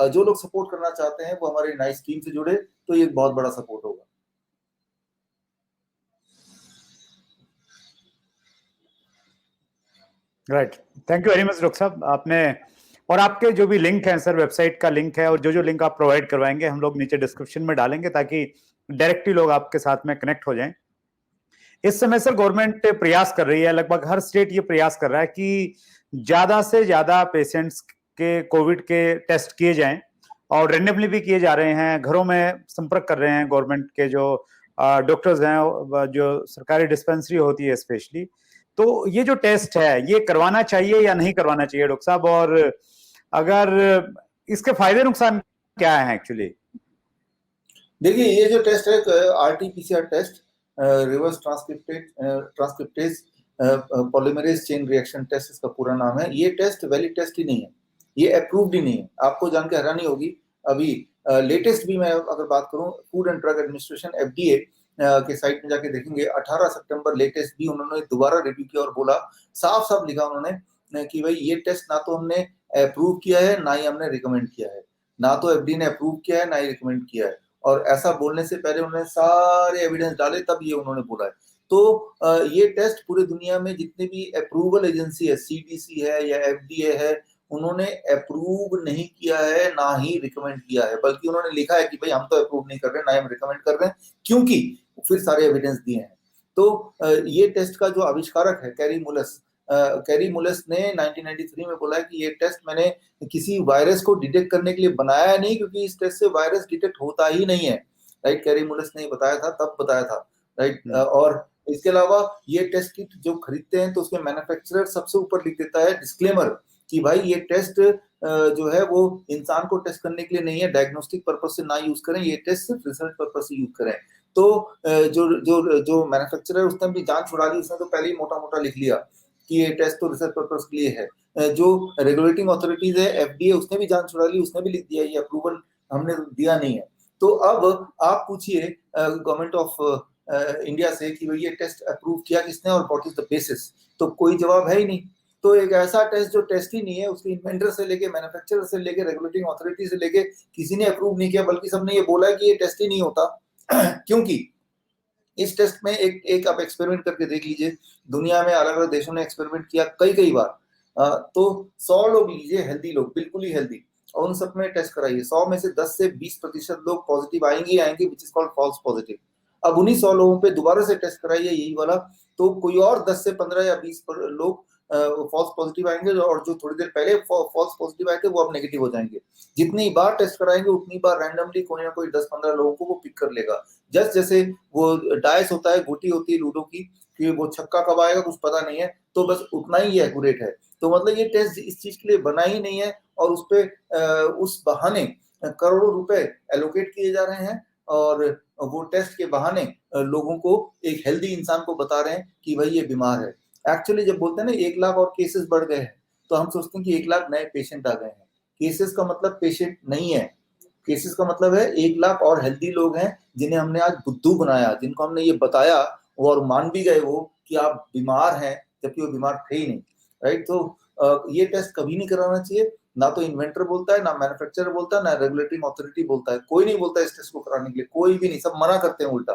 जो लोग सपोर्ट करना चाहते हैं वो हमारी नाइस टीम से जुड़े, तो ये बहुत बड़ा सपोर्ट होगा। Right, thank you very much doctor साहब। आपने, और आपके जो भी लिंक है सर, वेबसाइट का लिंक है, और जो जो लिंक आप प्रोवाइड करवाएंगे हम लोग नीचे डिस्क्रिप्शन में डालेंगे, ताकि डायरेक्टली लोग आपके साथ में कनेक्ट हो जाएं। इस समय सर गवर्नमेंट प्रयास कर रही है, लगभग हर स्टेट ये प्रयास कर रहा है कि ज्यादा से ज्यादा पेशेंट्स के कोविड के टेस्ट किए जाएं, और रेंडमली भी किए जा रहे हैं। घरों में संपर्क कर रहे हैं गवर्नमेंट के जो डॉक्टर्स हैं, जो सरकारी डिस्पेंसरी होती है स्पेशली। तो ये जो टेस्ट है ये करवाना चाहिए या नहीं करवाना चाहिए डॉक्टर साहब, और अगर इसके फायदे नुकसान क्या है एक्चुअली? देखिए, ये जो टेस्ट है RT-PCR test, reverse transcriptase polymerase chain reaction test इसका पूरा नाम है। ये टेस्ट वैलिड टेस्ट ही नहीं है, ये अप्रूव्ड ही नहीं है। आपको जान के हैरानी होगी, अभी लेटेस्ट भी मैं अगर बात करूं, food and drug administration FDA के साइट में जाके देखेंगे, 18 सितंबर लेटेस्ट भी उन्होंने दोबारा रिव्यू किया, और बोला, साफ साफ लिखा उन्होंने कि भाई ये टेस्ट ना तो हमने अप्रूव किया है, ना ही हमने रिकमेंड किया है। ना तो FDA ने अप्रूव किया है, ना ही रिकमेंड किया है। और ऐसा बोलने से पहले उन्होंने सारे एविडेंस डाले, तब ये उन्होंने बोला है। तो ये टेस्ट पूरी दुनिया में जितने भी अप्रूवल एजेंसी है, CDC है या FDA है, उन्होंने अप्रूव नहीं किया है, ना ही रिकमेंड किया है, बल्कि उन्होंने लिखा है कि भाई हम तो अप्रूव नहीं कर रहे, ना ही हम रिकमेंड कर रहे हैं, क्योंकि फिर सारे एविडेंस दिए हैं। तो ये टेस्ट का जो आविष्कारक है कैरी मुलस ने 1993 में बोला है कि ये टेस्ट मैंने किसी वायरस को डिटेक्ट करने के लिए बनाया नहीं, क्योंकि इस टेस्ट से वायरस डिटेक्ट होता ही नहीं है, राइट। कैरी मुलस ने बताया था, तब बताया था, राइट। और इसके अलावा ये टेस्ट किट जो खरीदते हैं तो उसमें मैन्युफैक्चरर सबसे ऊपर लिख देता है डिस्क्लेमर कि भाई ये टेस्ट जो है वो इंसान को टेस्ट करने के लिए नहीं है, डायग्नोस्टिक पर्पस से ना यूज करें, ये टेस्ट सिर्फ रिसर्च पर्पस से यूज करें। तो जो जो जो मैन्युफैक्चरर उसने भी जान छुड़ा ली, उसने तो पहले ही मोटा मोटा लिख लिया कि ये टेस्ट तो रिसर्च पर्पस के लिए है। जो रेगुलेटिंग अथॉरिटीज है FDA, उसने भी जान छुड़ा ली, उसने भी लिख दिया ये अप्रूवल हमने दिया नहीं है। तो अब आप पूछिए गवर्नमेंट ऑफ इंडिया से कि भाई ये टेस्ट अप्रूव किया किसने और व्हाट इज द बेसिस, तो कोई जवाब है ही नहीं। तो एक ऐसा टेस्ट जो टेस्ट ही नहीं है, उसके इन्वेंटर से लेके मैन्युफैक्चरर से लेके रेगुलेटिंग अथॉरिटी से लेके किसी ने अप्रूव नहीं किया, बल्कि सबने ये बोला कि ये टेस्ट ही नहीं होता। क्योंकि इस टेस्ट में एक आप एक्सपेरिमेंट करके देख लीजिए, दुनिया में अलग अलग देशों ने एक्सपेरिमेंट किया कई बार। तो 100 लोग लीजिए, हेल्दी लोग, बिल्कुल ही हेल्दी, और उन सब में टेस्ट कराइए। 100 में से 10 से 20% लोग पॉजिटिव आएंगे, which is called false positive. अब उन्हीं 100 लोगों पे दोबारा से टेस्ट कराइए यही वाला, तो कोई और 10 से 15 या 20 लोग फॉल्स पॉजिटिव आएंगे, और जो थोड़ी देर पहले फॉल्स पॉजिटिव आए थे वो अब नेगेटिव हो जाएंगे। जितनी बार टेस्ट कराएंगे उतनी बार रैंडमली कोई ना कोई 10-15 लोगों को वो पिक कर लेगा। जस्ट जैसे वो डाइस होता है, गोटी होती है लूडो की, कि वो छक्का कब आएगा कुछ पता नहीं है, तो बस उतना ही एक्यूरेट है। तो मतलब ये टेस्ट इस चीज के लिए बना ही नहीं है, और उस पे उस बहाने करोड़ों रुपए एलोकेट किए जा रहे हैं, और वो टेस्ट के बहाने लोगों को, एक हेल्दी इंसान को बता रहे हैं कि भाई ये बीमार है। एक्चुअली जब बोलते हैं ना 1 लाख और केसेस बढ़ गए हैं, तो हम सोचते हैं कि 1 लाख नए पेशेंट आ गए हैं। केसेस का मतलब पेशेंट नहीं है, केसेस का मतलब है 1 लाख और हेल्दी लोग हैं जिन्हें हमने आज बुद्धू बनाया, जिनको हमने ये बताया और मान भी गए वो कि आप बीमार हैं, जबकि वो बीमार थे ही नहीं, राइट। तो ये टेस्ट कभी नहीं कराना चाहिए, ना तो इन्वेंटर बोलता है, ना मैन्युफैक्चरर बोलता है, ना रेगुलेटरी अथॉरिटी बोलता है, कोई नहीं बोलता इस टेस्ट को कराने के लिए, कोई भी नहीं, सब मना करते हैं उल्टा,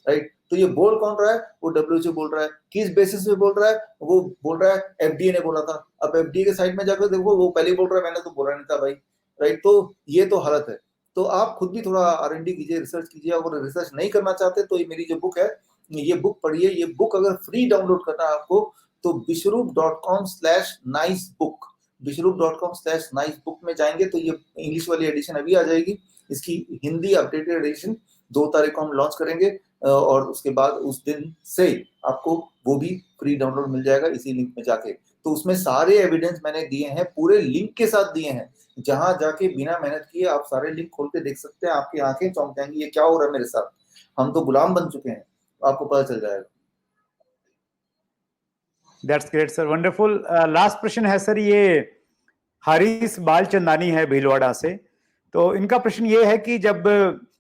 राइट। तो ये बोल कौन रहा है? वो WHO बोल रहा है। किस बेसिस पे बोल रहा है? वो बोल रहा है FDA ने बोला था। अब FDA के साइड में जाकर देखो, वो पहले ही बोल रहा है मैंने तो बोला नहीं था भाई, राइट। तो ये तो हालत है। तो आप खुद भी थोड़ा R&D कीजिए, रिसर्च कीजिए। अगर रिसर्च नहीं करना चाहते तो ये मेरी जो बुक है, ये बुक पढ़िए। ये बुक अगर फ्री डाउनलोड करना है आपको तो bishrup.com/nicebook, bishrup.com/nicebook में जाएंगे तो ये इंग्लिश वाली एडिशन अभी आ जाएगी। इसकी हिंदी अपडेटेड एडिशन 2 तारीख को हम लॉन्च करेंगे, और उसके बाद उस दिन से आपको वो भी फ्री डाउनलोड मिल जाएगा इसी लिंक में जाके। तो उसमें सारे एविडेंस मैंने दिए हैं, पूरे लिंक के साथ दिए हैं, जहां जाके बिना मेहनत किए आप सारे लिंक खोल के देख सकते हैं। आपकी आंखें चौंक जाएंगी, ये क्या हो रहा है मेरे साथ, हम तो गुलाम बन चुके हैं, आपको पता चल जाएगा। That's great sir, wonderful. Last प्रश्न है सर, ये हरीश बालचंदानी है भीलवाड़ा से। तो इनका प्रश्न ये है कि जब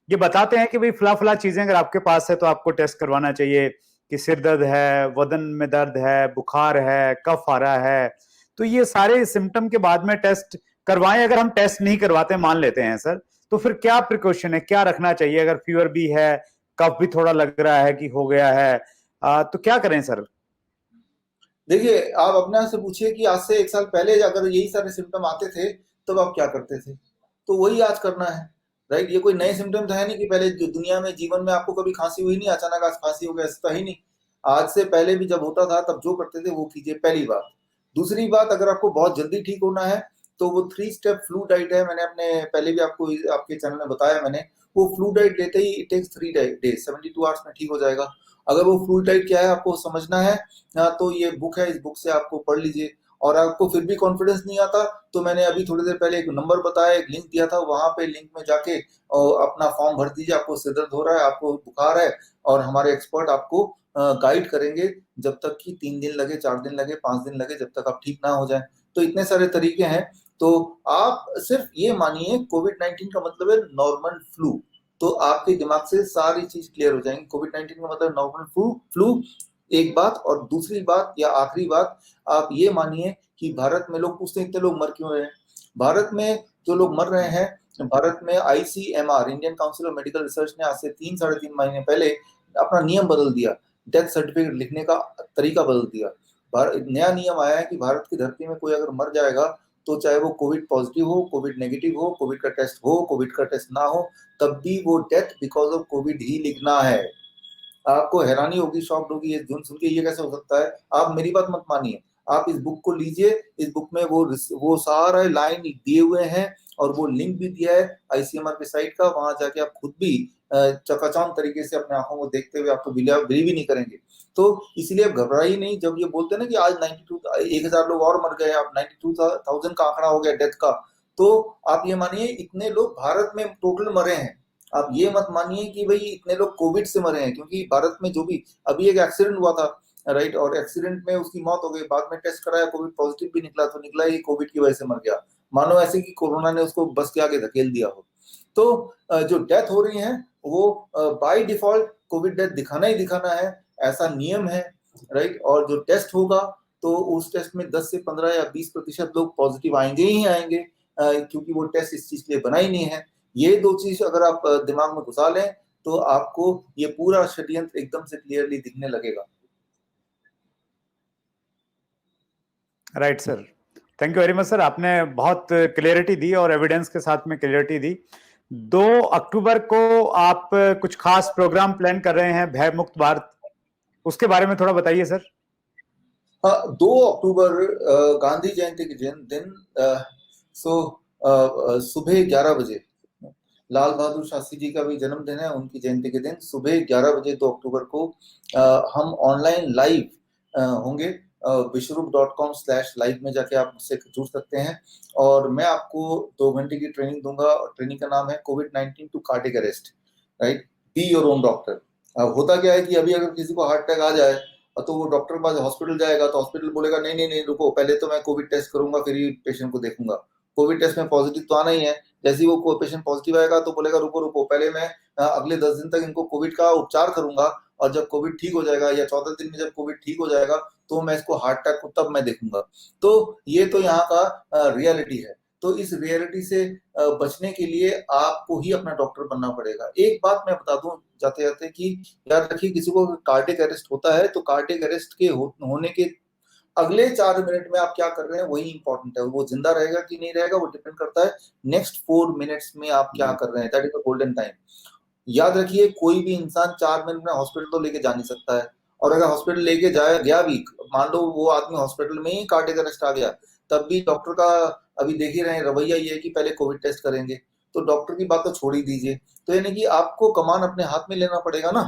ये बताते हैं कि भाई फला चीजें अगर आपके पास है तो आपको टेस्ट करवाना चाहिए, कि सिर दर्द है, वजन में दर्द है, बुखार है, कफ आ रहा है, तो ये सारे सिम्टम के बाद में टेस्ट करवाएं। अगर हम टेस्ट नहीं करवाते मान लेते हैं सर, तो फिर क्या प्रिकॉशन है, क्या रखना चाहिए? अगर फीवर भी है, कफ भी थोड़ा लग रहा है कि हो गया है, तो क्या करें सर? देखिए, आप अपने आप से पूछिए कि आज से 1 साल पहले अगर यही सारे सिम्टम आते थे तब आप क्या करते थे? तो वही आज करना है, राइट। ये कोई नए सिम्टम तो है नहीं कि पहले जो दुनिया में जीवन में आपको कभी खांसी हुई नहीं, अचानक आज खांसी हो गया, ऐसा तो ही नहीं। आज से पहले भी जब होता था तब जो करते थे वो कीजिए, पहली बात। दूसरी बात, अगर आपको बहुत जल्दी ठीक होना है तो वो 3 स्टेप फ्लू डाइट है, मैंने अपने पहले भी आपको आपके चैनल में बताया मैंने। वो फ्लू डाइट लेते ही इट टेक्स 3 डेज, 72 आवर्स में ठीक हो जाएगा। अगर वो फ्लू डाइट क्या है आपको समझना है, तो ये बुक है, इस बुक से आपको पढ़ लीजिए। और आपको फिर भी कॉन्फिडेंस नहीं आता तो मैंने अभी थोड़ी देर पहले एक नंबर बताया, एक लिंक दिया था, वहां पे लिंक में जाके अपना फॉर्म भर दीजिए। आपको सिर दर्द हो रहा है, आपको बुखार है, और हमारे एक्सपर्ट आपको गाइड करेंगे, जब तक कि 3 दिन लगे, 4 दिन लगे, 5 दिन लगे, जब तक आप ठीक ना हो जाए। तो इतने सारे तरीके हैं। तो आप सिर्फ ये मानिए कोविड-19 का मतलब है नॉर्मल फ्लू, तो आपके दिमाग से सारी चीज क्लियर हो जाएंगी। कोविड-19 का मतलब नॉर्मल फ्लू, एक बात। और दूसरी बात या आखिरी बात, आप ये मानिए कि भारत में, लोग पूछते हैं इतने लोग मर क्यों रहे हैं, भारत में जो लोग मर रहे हैं, भारत में ICMR, Indian council of medical research ने आज से 3-3.5 महीने पहले अपना नियम बदल दिया, डेथ सर्टिफिकेट लिखने का तरीका बदल दिया। नया नियम आया है कि भारत की धरती में कोई अगर मर जाएगा तो चाहे वो कोविड पॉजिटिव हो, कोविड नेगेटिव हो, कोविड का टेस्ट हो, कोविड का टेस्ट ना हो, तब भी वो डेथ बिकॉज ऑफ कोविड ही लिखना है। आपको हैरानी होगी, शॉक्ड होगी ये सुन के, ये कैसे हो सकता है? आप मेरी बात मत मानिए, आप इस बुक को लीजिए। इस बुक में वो सारा लाइन दिए हुए हैं, और वो लिंक भी दिया है ICMR की साइट का, वहां जाके आप खुद भी चकाचौंध तरीके से अपने आंखों को देखते हुए आप तो बिलीव भी नहीं करेंगे। तो इसलिए आप घबराइए नहीं। जब ये बोलते हैं ना कि आज 1000 लोग और मर गए, आप 92,000 का आंकड़ा हो गया डेथ का, तो आप ये मानिए इतने लोग भारत में टोटल मरे हैं। आप ये मत मानिए कि भाई इतने लोग कोविड से मरे हैं, क्योंकि भारत में जो भी अभी एक एक्सीडेंट हुआ था, राइट, और एक्सीडेंट में उसकी मौत हो गई, बाद में टेस्ट कराया कोविड पॉजिटिव भी निकला, तो निकला ही कोविड की वजह से मर गया, मानो ऐसे कि कोरोना ने उसको बस के आगे धकेल दिया हो। तो जो डेथ हो रही है वो बाय डिफॉल्ट कोविड डेथ दिखाना ही दिखाना है, ऐसा नियम है, राइट। और जो टेस्ट होगा तो उस टेस्ट में 10 से 15 या 20% लोग पॉजिटिव आएंगे ही आएंगे, क्योंकि वो टेस्ट इस चीज के लिए बना ही नहीं है। ये 2 चीज अगर आप दिमाग में घुसा लें तो आपको ये पूरा षड्यंत्र एकदम से क्लियरली दिखने लगेगा। Right sir, thank you very much sir, आपने बहुत क्लियरिटी दी और एविडेंस के साथ में क्लियरिटी दी। 2 अक्टूबर को आप कुछ खास प्रोग्राम प्लान कर रहे हैं, भय मुक्त भारत, उसके बारे में थोड़ा बताइए सर। हाँ, 2 अक्टूबर गांधी जयंती के दिन सुबह 11 बजे लाल बहादुर शास्त्री जी का भी जन्मदिन है, उनकी जयंती के दिन सुबह 11 बजे 2 अक्टूबर को हम ऑनलाइन लाइव होंगे। विश्वरूप.com/live में जाके आप मुझसे जुड़ सकते हैं और मैं आपको 2 घंटे की ट्रेनिंग दूंगा और ट्रेनिंग का नाम है कोविड-19 to cardiac arrest, right? Be your own doctor. होता क्या है कि अभी अगर किसी को हार्ट अटैक आ जाए तो वो डॉक्टर के पास हॉस्पिटल जाएगा तो हॉस्पिटल बोलेगा नहीं नहीं नहीं रुको, पहले तो मैं कोविड टेस्ट करूंगा फिर ही पेशेंट को देखूंगा। कोविड टेस्ट में पॉजिटिव तो आना ही है, जैसे ही वो पेशेंट पॉजिटिव आएगा तो बोलेगा रुको रुको, पहले मैं अगले 10 दिन तक इनको कोविड का उपचार करूंगा और जब कोविड ठीक हो जाएगा या 14 दिन में जब कोविड ठीक हो जाएगा तो मैं इसको हार्ट अटैक को तब मैं देखूंगा। तो ये तो यहाँ का रियलिटी है। तो इस रियलिटी से बचने के लिए आपको ही अपना डॉक्टर बनना पड़ेगा। एक बात मैं बता दूं जाते जाते कि याद रखिए, किसी को कार्डियक अरेस्ट होता है तो कार्डियक अरेस्ट के होने के अगले 4 मिनट में आप क्या कर रहे हैं वही इंपॉर्टेंट है। वो जिंदा रहेगा कि नहीं रहेगा वो डिपेंड करता है नेक्स्ट 4 मिनट्स में आप क्या कर रहे हैं। That is the golden time. याद रखिए, कोई भी इंसान 4 मिनट में हॉस्पिटल तो लेके जा नहीं सकता है, और अगर हॉस्पिटल लेके जाया गया भी, मान लो वो आदमी हॉस्पिटल में ही कार्डियक अरेस्ट आ गया, तब भी डॉक्टर का अभी देख ही रहे हैं रवैया ये है कि पहले कोविड टेस्ट करेंगे, तो डॉक्टर की बात तो छोड़ ही दीजिए। तो यानी कि आपको कमान अपने हाथ में लेना पड़ेगा ना।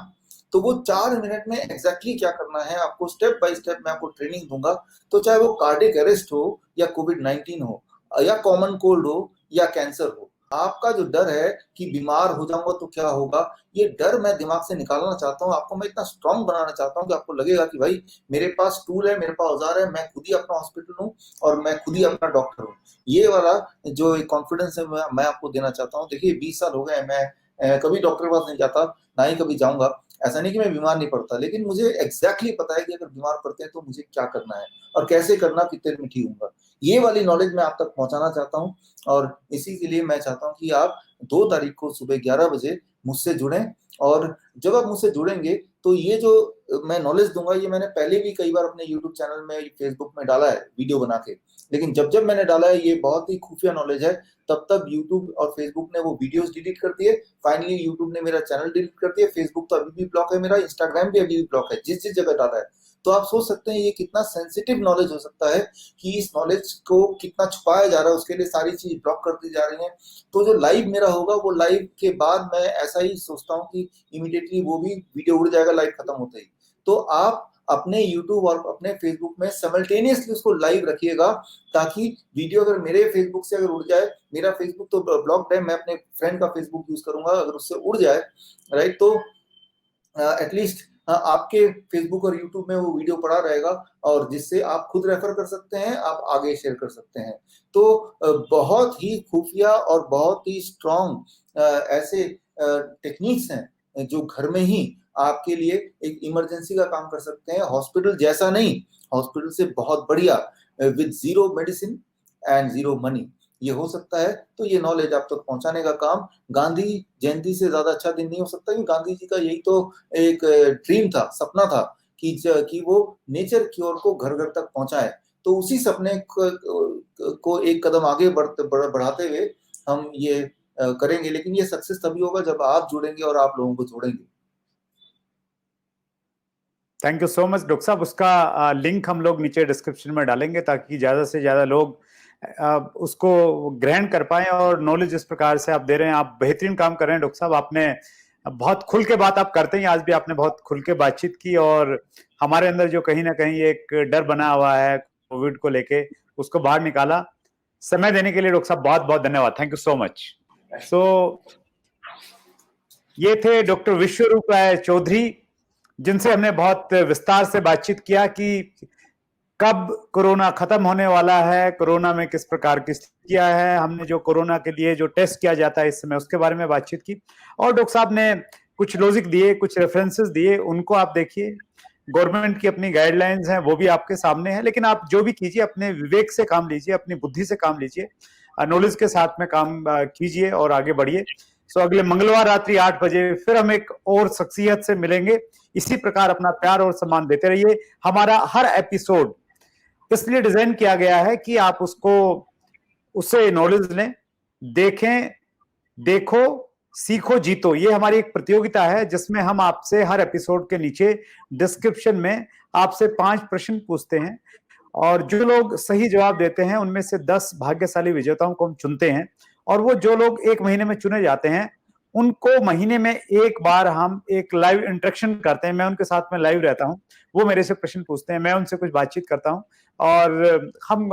तो वो 4 मिनट में एग्जैक्टली क्या करना है आपको स्टेप बाय स्टेप मैं आपको ट्रेनिंग दूंगा। तो चाहे वो कार्डियक अरेस्ट हो या कोविड-19 हो या कॉमन कोल्ड हो या कैंसर हो, आपका जो डर है कि बीमार हो जाऊंगा तो क्या होगा, ये डर मैं दिमाग से निकालना चाहता हूँ। आपको मैं इतना स्ट्रांग बनाना चाहता हूँ कि आपको लगेगा कि भाई मेरे पास टूल है, मेरे पास औजार है, मैं खुद ही अपना हॉस्पिटल हूँ और मैं खुद ही अपना डॉक्टर हूँ। ये वाला जो कॉन्फिडेंस है मैं आपको देना चाहता हूँ। देखिए 20 साल हो गए, मैं कभी डॉक्टर के पास नहीं जाता, ना ही कभी जाऊंगा। ऐसा नहीं कि मैं बीमार नहीं पड़ता, लेकिन मुझे एग्जैक्टली पता है कि अगर बीमार पड़ते हैं तो मुझे क्या करना है और कैसे करना, कितने दिन में ठीक होगा। ये वाली नॉलेज मैं आप तक पहुंचाना चाहता हूँ और इसी के लिए मैं चाहता हूँ कि आप 2 तारीख को सुबह 11 बजे मुझसे जुड़ें। और जब आप मुझसे जुड़ेंगे तो ये जो मैं नॉलेज दूंगा ये मैंने पहले भी कई बार अपने यूट्यूब चैनल में, फेसबुक में डाला है वीडियो बना के, लेकिन जब जब मैंने डाला है ये बहुत ही खुफिया नॉलेज है, तब तब यूट्यूब और फेसबुक ने वो वीडियोस डिलीट कर दिए। फाइनली यूट्यूब ने मेरा चैनल डिलीट कर दिया, फेसबुक तो अभी भी ब्लॉक है मेरा, इंस्टाग्राम भी अभी भी ब्लॉक है जिस जिस जगह डाला है। तो आप सोच सकते हैं ये कितना सेंसिटिव नॉलेज हो सकता है कि इस नॉलेज को कितना छुपाया जा रहा है, उसके लिए सारी चीज ब्लॉक कर दी जा रही है। तो जो लाइव मेरा होगा वो लाइव के बाद मैं ऐसा ही सोचता हूँ कि इमीडिएटली वो भी वीडियो उड़ जाएगा लाइव खत्म होते ही। तो आप अपने YouTube और अपने फेसबुक में साइमल्टेनियसली उसको लाइव रखिएगा, ताकि वीडियो अगर मेरे फेसबुक से अगर उड़ जाए, मेरा फेसबुक तो ब्लॉक्ड है, मैं अपने फ्रेंड का फेसबुक यूज करूंगा, अगर उससे उड़ जाए राइट, तो एटलीस्ट आपके फेसबुक और यूट्यूब में वो वीडियो पड़ा रहेगा और जिससे आप खुद रेफर कर सकते हैं, आप आगे शेयर कर सकते हैं। तो बहुत ही खुफिया और बहुत ही स्ट्रॉन्ग ऐसे टेक्निक्स हैं जो घर में ही आपके लिए एक इमरजेंसी का काम कर सकते हैं। हॉस्पिटल जैसा नहीं, हॉस्पिटल से बहुत बढ़िया, with zero medicine and zero money ये हो सकता है। तो ये नॉलेज आप तक पहुंचाने का काम गांधी जयंती से ज्यादा अच्छा दिन नहीं हो सकता, क्योंकि गांधी जी का यही तो एक ड्रीम था, सपना था कि वो नेचर क्योर को घर घर तक पहुंचाए। तो उसी सपने को एक कदम आगे बढ़ाते हुए हम ये करेंगे, लेकिन ये सक्सेस तभी होगा जब आप जुड़ेंगे और आप लोगों को जोड़ेंगे। Thank you so much doctor साहब। उसका लिंक हम लोग नीचे डिस्क्रिप्शन में डालेंगे ताकि ज्यादा से ज्यादा लोग उसको ग्रहण कर पाए और नॉलेज इस प्रकार से आप दे रहे हैं। आप बेहतरीन काम कर रहे हैं डॉक्टर साहब। आपने बहुत खुल के बात आप करते हैं, आज भी आपने बहुत खुल के बातचीत की और हमारे अंदर जो कहीं ना कहीं एक डर बना हुआ है कोविड को लेके, उसको बाहर निकाला। समय देने के लिए डॉक्टर साहब बहुत बहुत धन्यवाद। Thank you so much. So ये थे डॉक्टर विश्वरूप राय चौधरी, जिनसे हमने बहुत विस्तार से बातचीत किया कि कब कोरोना खत्म होने वाला है, कोरोना में किस प्रकार की स्थितियां हैं, हमने जो कोरोना के लिए जो टेस्ट किया जाता है इस समय उसके बारे में बातचीत की। और डॉक्टर साहब ने कुछ लॉजिक दिए, कुछ रेफरेंसेस दिए, उनको आप देखिए। गवर्नमेंट की अपनी गाइडलाइंस हैं वो भी आपके सामने है, लेकिन आप जो भी कीजिए अपने विवेक से काम लीजिए, अपनी बुद्धि से काम लीजिए, नॉलेज के साथ में काम कीजिए और आगे बढ़िए। सो अगले मंगलवार रात्रि 8 बजे फिर हम एक और शख्सियत से मिलेंगे। इसी प्रकार अपना प्यार और सम्मान देते रहिए। हमारा हर एपिसोड इसलिए डिजाइन किया गया है कि आप उससे नॉलेज लें, देखो सीखो जीतो, ये हमारी एक प्रतियोगिता है जिसमें हम आपसे हर एपिसोड के नीचे डिस्क्रिप्शन में आपसे 5 प्रश्न पूछते हैं और जो लोग सही जवाब देते हैं उनमें से 10 भाग्यशाली विजेताओं को हम चुनते हैं और वो जो लोग 1 महीने में चुने जाते हैं उनको महीने में एक बार हम एक लाइव इंटरेक्शन करते हैं। मैं उनके साथ में लाइव रहता हूं, वो मेरे से प्रश्न पूछते हैं, मैं उनसे कुछ बातचीत करता हूं और हम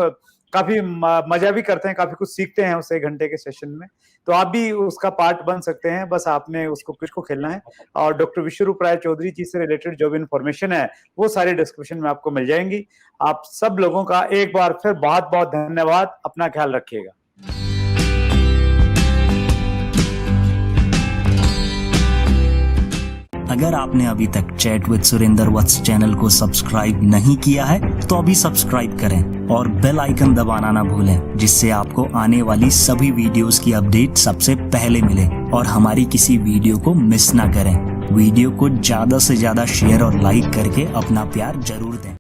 काफी मजा भी करते हैं, काफी कुछ सीखते हैं उस 1 घंटे के सेशन में। तो आप भी उसका पार्ट बन सकते हैं, बस आपने उसको क्विज को खेलना है और डॉक्टर विश्वरूप राय चौधरी जी से रिलेटेड जो भी इंफॉर्मेशन है वो सारी डिस्क्रिप्शन में आपको मिल जाएंगी। आप सब लोगों का एक बार फिर बहुत बहुत धन्यवाद। अपना ख्याल रखिएगा। अगर आपने अभी तक chat with Surendra Vats channel को सब्सक्राइब नहीं किया है तो अभी सब्सक्राइब करें और बेल आइकन दबाना ना भूलें, जिससे आपको आने वाली सभी वीडियोस की अपडेट सबसे पहले मिले और हमारी किसी वीडियो को मिस ना करें। वीडियो को ज्यादा से ज्यादा शेयर और लाइक करके अपना प्यार जरूर दें।